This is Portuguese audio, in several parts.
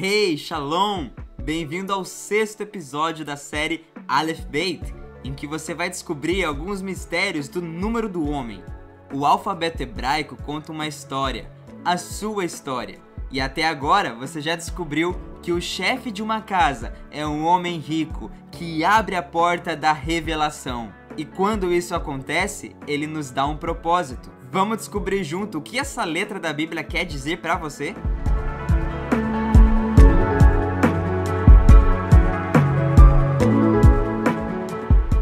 Hey, Shalom! Bem-vindo ao 6º episódio da série Aleph Beit, em que você vai descobrir alguns mistérios do número do homem. O alfabeto hebraico conta uma história, a sua história. E até agora você já descobriu que o chefe de uma casa é um homem rico que abre a porta da revelação. E quando isso acontece, ele nos dá um propósito. Vamos descobrir junto o que essa letra da Bíblia quer dizer para você?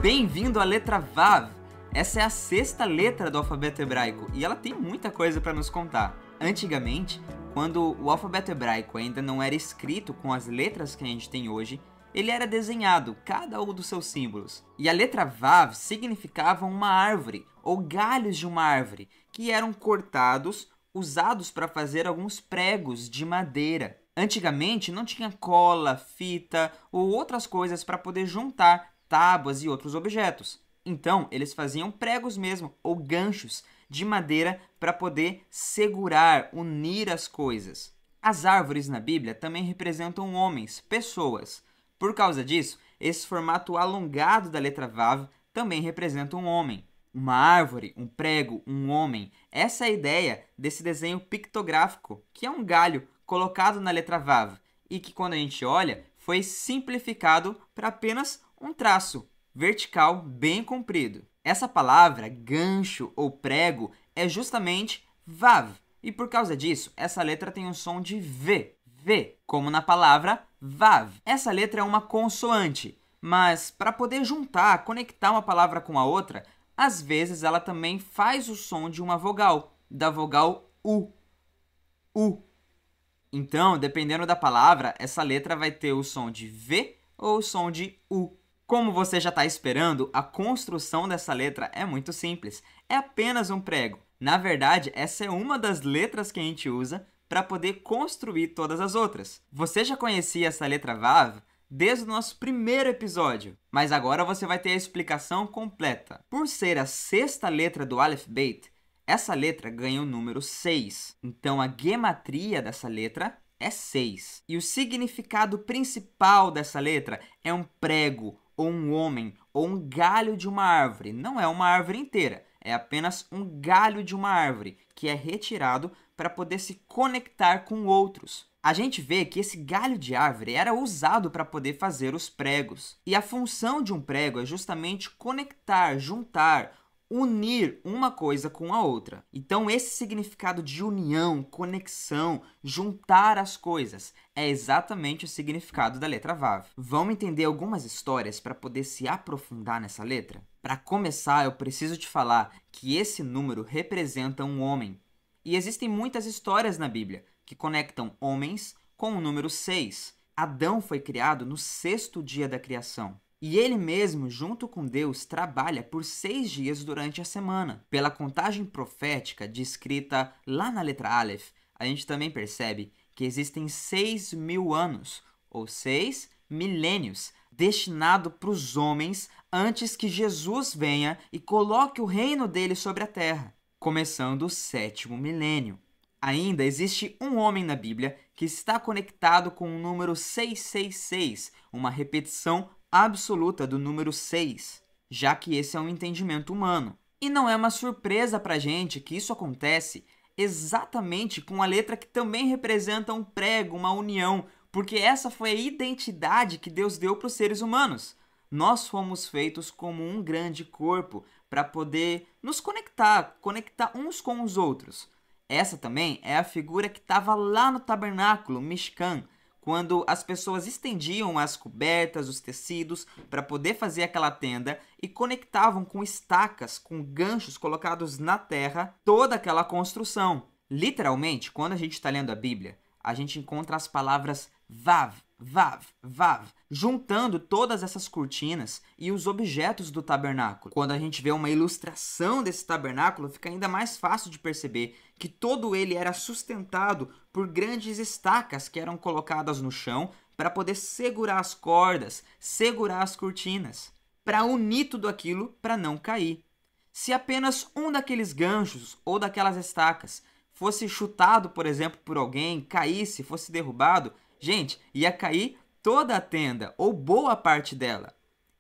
Bem-vindo à letra Vav. Essa é a 6ª letra do alfabeto hebraico e ela tem muita coisa para nos contar. Antigamente, quando o alfabeto hebraico ainda não era escrito com as letras que a gente tem hoje, ele era desenhado, cada um dos seus símbolos. E a letra Vav significava uma árvore, ou galhos de uma árvore, que eram cortados, usados para fazer alguns pregos de madeira. Antigamente não tinha cola, fita ou outras coisas para poder juntar tábuas e outros objetos. Então, eles faziam pregos mesmo, ou ganchos, de madeira para poder segurar, unir as coisas. As árvores na Bíblia também representam homens, pessoas. Por causa disso, esse formato alongado da letra Vav também representa um homem. Uma árvore, um prego, um homem. Essa é a ideia desse desenho pictográfico, que é um galho colocado na letra Vav, e que quando a gente olha, foi simplificado para apenas um traço vertical bem comprido. Essa palavra, gancho ou prego, é justamente Vav. E por causa disso, essa letra tem um som de V, como na palavra Vav. Essa letra é uma consoante, mas para poder juntar, conectar uma palavra com a outra, às vezes ela também faz o som de uma vogal, da vogal U. U. Então, dependendo da palavra, essa letra vai ter o som de V ou o som de U. Como você já está esperando, a construção dessa letra é muito simples. É apenas um prego. Na verdade, essa é uma das letras que a gente usa para poder construir todas as outras. Você já conhecia essa letra Vav desde o nosso primeiro episódio, mas agora você vai ter a explicação completa. Por ser a 6ª letra do Aleph Beit, essa letra ganha o número 6. Então, a gematria dessa letra é 6. E o significado principal dessa letra é um prego, ou um homem, ou um galho de uma árvore. Não é uma árvore inteira, é apenas um galho de uma árvore, que é retirado para poder se conectar com outros. A gente vê que esse galho de árvore era usado para poder fazer os pregos. E a função de um prego é justamente conectar, juntar, unir uma coisa com a outra. Então, esse significado de união, conexão, juntar as coisas, é exatamente o significado da letra Vav. Vamos entender algumas histórias para poder se aprofundar nessa letra? Para começar, eu preciso te falar que esse número representa um homem. E existem muitas histórias na Bíblia que conectam homens com o número 6. Adão foi criado no 6º dia da criação. E ele mesmo, junto com Deus, trabalha por 6 dias durante a semana. Pela contagem profética descrita lá na letra Aleph, a gente também percebe que existem 6.000 anos, ou 6 milênios, destinado para os homens antes que Jesus venha e coloque o reino dele sobre a terra, começando o 7º milênio. Ainda existe um homem na Bíblia que está conectado com o número 666, uma repetição absoluta do número 6, já que esse é um entendimento humano. E não é uma surpresa para a gente que isso acontece exatamente com a letra que também representa um prego, uma união, porque essa foi a identidade que Deus deu para os seres humanos. Nós fomos feitos como um grande corpo para poder nos conectar uns com os outros. Essa também é a figura que estava lá no tabernáculo, Mishkan, quando as pessoas estendiam as cobertas, os tecidos, para poder fazer aquela tenda e conectavam com estacas, com ganchos colocados na terra, toda aquela construção. Literalmente, quando a gente está lendo a Bíblia, a gente encontra as palavras Vav, Vav, Vav, juntando todas essas cortinas e os objetos do tabernáculo. Quando a gente vê uma ilustração desse tabernáculo, fica ainda mais fácil de perceber que todo ele era sustentado por grandes estacas que eram colocadas no chão para poder segurar as cordas, segurar as cortinas, para unir tudo aquilo para não cair. Se apenas um daqueles ganchos ou daquelas estacas fosse chutado, por exemplo, por alguém, caísse, fosse derrubado, Gente, ia cair toda a tenda, ou boa parte dela.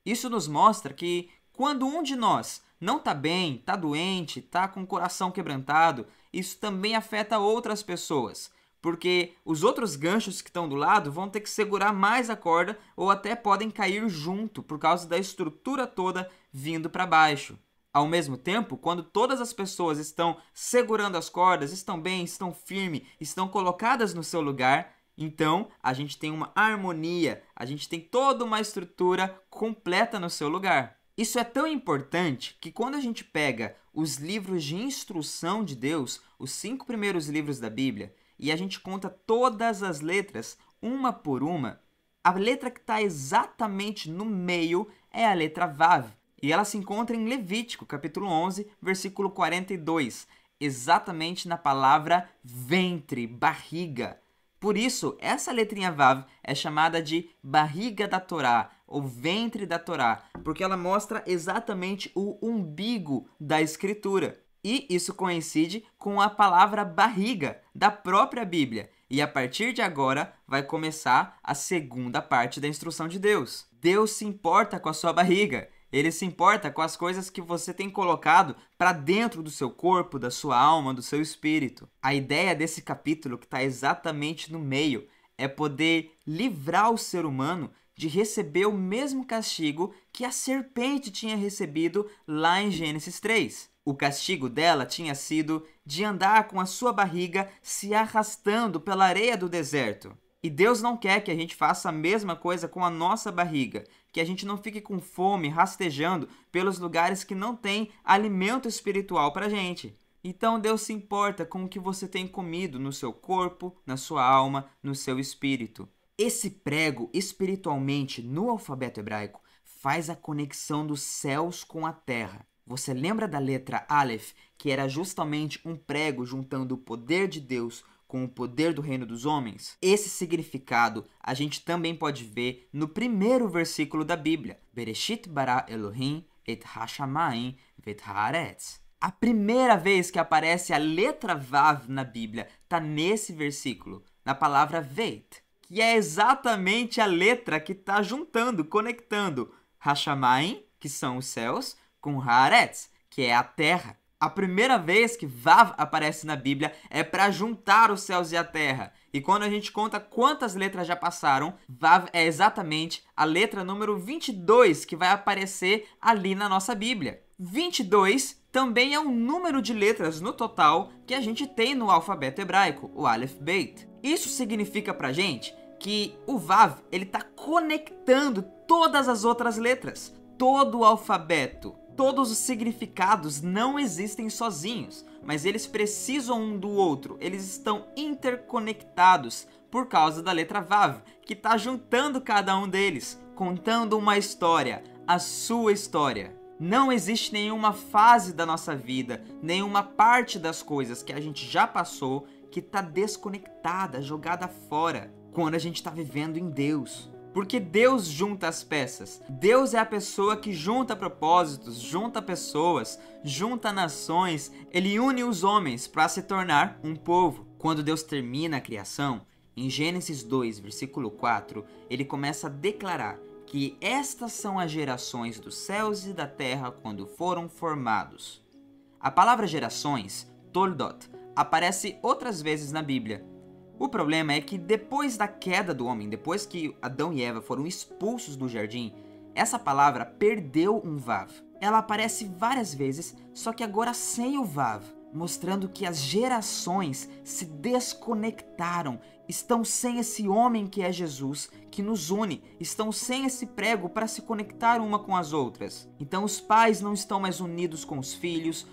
Isso nos mostra que quando um de nós não está bem, está doente, está com o coração quebrantado, isso também afeta outras pessoas. Porque os outros ganchos que estão do lado vão ter que segurar mais a corda ou até podem cair junto por causa da estrutura toda vindo para baixo. Ao mesmo tempo, quando todas as pessoas estão segurando as cordas, estão bem, estão firmes, estão colocadas no seu lugar, então a gente tem uma harmonia, a gente tem toda uma estrutura completa no seu lugar. Isso é tão importante que quando a gente pega os livros de instrução de Deus, os 5 primeiros livros da Bíblia, e a gente conta todas as letras, uma por uma, a letra que está exatamente no meio é a letra Vav. E ela se encontra em Levítico, capítulo 11, versículo 42, exatamente na palavra ventre, barriga. Por isso, essa letrinha Vav é chamada de barriga da Torá, ou ventre da Torá, porque ela mostra exatamente o umbigo da Escritura. E isso coincide com a palavra barriga da própria Bíblia. E a partir de agora vai começar a segunda parte da instrução de Deus. Deus se importa com a sua barriga. Ele se importa com as coisas que você tem colocado para dentro do seu corpo, da sua alma, do seu espírito. A ideia desse capítulo, que está exatamente no meio, é poder livrar o ser humano de receber o mesmo castigo que a serpente tinha recebido lá em Gênesis 3. O castigo dela tinha sido de andar com a sua barriga se arrastando pela areia do deserto. E Deus não quer que a gente faça a mesma coisa com a nossa barriga, que a gente não fique com fome, rastejando pelos lugares que não tem alimento espiritual para a gente. Então Deus se importa com o que você tem comido no seu corpo, na sua alma, no seu espírito. Esse prego, espiritualmente, no alfabeto hebraico, faz a conexão dos céus com a terra. Você lembra da letra Aleph, que era justamente um prego juntando o poder de Deus com o poder do reino dos homens? Esse significado a gente também pode ver no primeiro versículo da Bíblia. Bereshit bara Elohim et hashamayim vet haaretz. A primeira vez que aparece a letra Vav na Bíblia está nesse versículo, na palavra Veit, que é exatamente a letra que está juntando, conectando Hashamayim, que são os céus, com Haaretz, que é a terra. A primeira vez que Vav aparece na Bíblia é para juntar os céus e a terra. E quando a gente conta quantas letras já passaram, Vav é exatamente a letra número 22 que vai aparecer ali na nossa Bíblia. 22 também é um número de letras no total que a gente tem no alfabeto hebraico, o Aleph Beit. Isso significa pra gente que o Vav ele está conectando todas as outras letras, todo o alfabeto. Todos os significados não existem sozinhos, mas eles precisam um do outro, eles estão interconectados por causa da letra Vav, que está juntando cada um deles, contando uma história, a sua história. Não existe nenhuma fase da nossa vida, nenhuma parte das coisas que a gente já passou que está desconectada, jogada fora, quando a gente está vivendo em Deus. Porque Deus junta as peças. Deus é a pessoa que junta propósitos, junta pessoas, junta nações. Ele une os homens para se tornar um povo. Quando Deus termina a criação, em Gênesis 2, versículo 4, ele começa a declarar que estas são as gerações dos céus e da terra quando foram formados. A palavra gerações, Toldot, aparece outras vezes na Bíblia. O problema é que depois da queda do homem, depois que Adão e Eva foram expulsos do jardim, essa palavra perdeu um Vav. Ela aparece várias vezes, só que agora sem o Vav, mostrando que as gerações se desconectaram, estão sem esse homem que é Jesus, que nos une, estão sem esse prego para se conectar uma com as outras. Então os pais não estão mais unidos com os filhos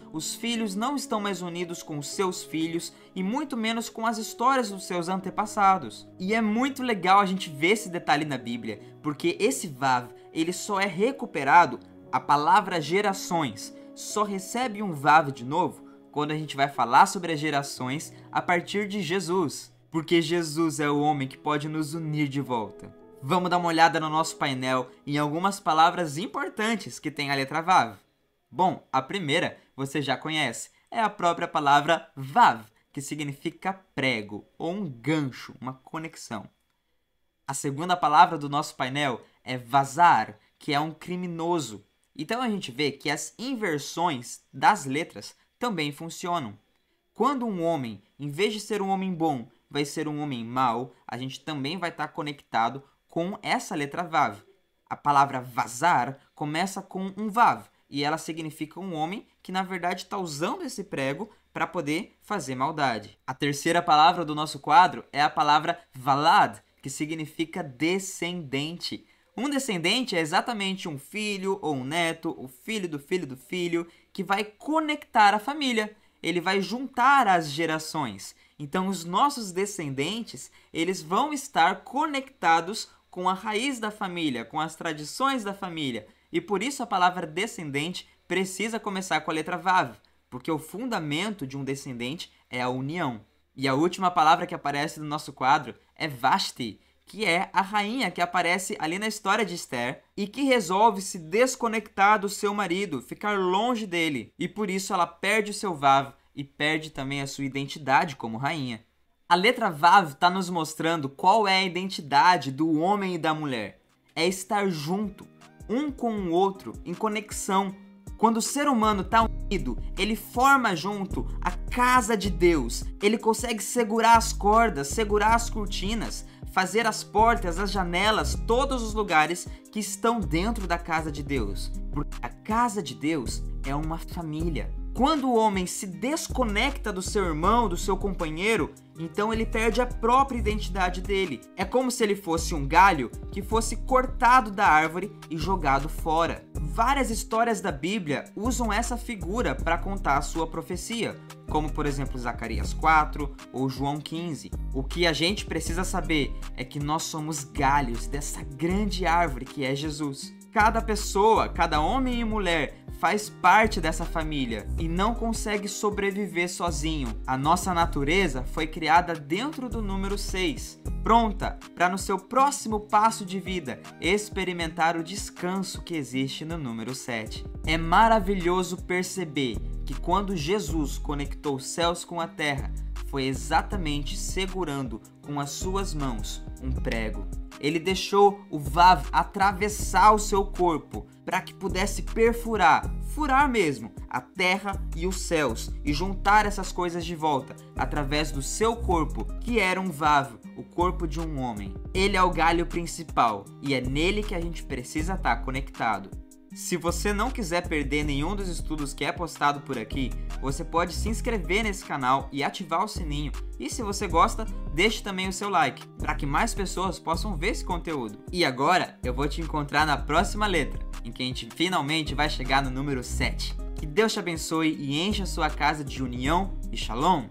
não estão mais unidos com os seus filhos e muito menos com as histórias dos seus antepassados. E é muito legal a gente ver esse detalhe na Bíblia, porque esse Vav, ele só é recuperado, a palavra gerações, só recebe um Vav de novo quando a gente vai falar sobre as gerações a partir de Jesus. Porque Jesus é o homem que pode nos unir de volta. Vamos dar uma olhada no nosso painel em algumas palavras importantes que tem a letra Vav. Bom, a primeira você já conhece, é a própria palavra Vav, que significa prego ou um gancho, uma conexão. A segunda palavra do nosso painel é vazar, que é um criminoso. Então a gente vê que as inversões das letras também funcionam. Quando um homem, em vez de ser um homem bom, vai ser um homem mau, a gente também vai estar conectado com essa letra Vav. A palavra vazar começa com um Vav, e ela significa um homem que, na verdade, está usando esse prego para poder fazer maldade. A terceira palavra do nosso quadro é a palavra valad, que significa descendente. Um descendente é exatamente um filho ou um neto, o filho do filho do filho, que vai conectar a família. Ele vai juntar as gerações. Então, os nossos descendentes, eles vão estar conectados com a raiz da família, com as tradições da família. E por isso a palavra descendente precisa começar com a letra Vav, porque o fundamento de um descendente é a união. E a última palavra que aparece no nosso quadro é Vashti, que é a rainha que aparece ali na história de Esther e que resolve se desconectar do seu marido, ficar longe dele. E por isso ela perde o seu Vav e perde também a sua identidade como rainha. A letra Vav está nos mostrando qual é a identidade do homem e da mulher. É estar junto, um com o outro, em conexão. Quando o ser humano está unido, ele forma junto a casa de Deus. Ele consegue segurar as cordas, segurar as cortinas, fazer as portas, as janelas, todos os lugares que estão dentro da casa de Deus. Porque a casa de Deus é uma família. Quando o homem se desconecta do seu irmão, do seu companheiro, então ele perde a própria identidade dele. É como se ele fosse um galho que fosse cortado da árvore e jogado fora. Várias histórias da Bíblia usam essa figura para contar a sua profecia, como por exemplo Zacarias 4 ou João 15. O que a gente precisa saber é que nós somos galhos dessa grande árvore que é Jesus. Cada pessoa, cada homem e mulher faz parte dessa família e não consegue sobreviver sozinho. A nossa natureza foi criada dentro do número 6, pronta para no seu próximo passo de vida experimentar o descanso que existe no número 7. É maravilhoso perceber que quando Jesus conectou os céus com a terra, foi exatamente segurando com as suas mãos um prego. Ele deixou o Vav atravessar o seu corpo para que pudesse furar mesmo, a terra e os céus e juntar essas coisas de volta através do seu corpo, que era um Vav, o corpo de um homem. Ele é o galho principal e é nele que a gente precisa estar conectado. Se você não quiser perder nenhum dos estudos que é postado por aqui, você pode se inscrever nesse canal e ativar o sininho. E se você gosta, deixe também o seu like, para que mais pessoas possam ver esse conteúdo. E agora, eu vou te encontrar na próxima letra, em que a gente finalmente vai chegar no número 7. Que Deus te abençoe e encha a sua casa de união e shalom!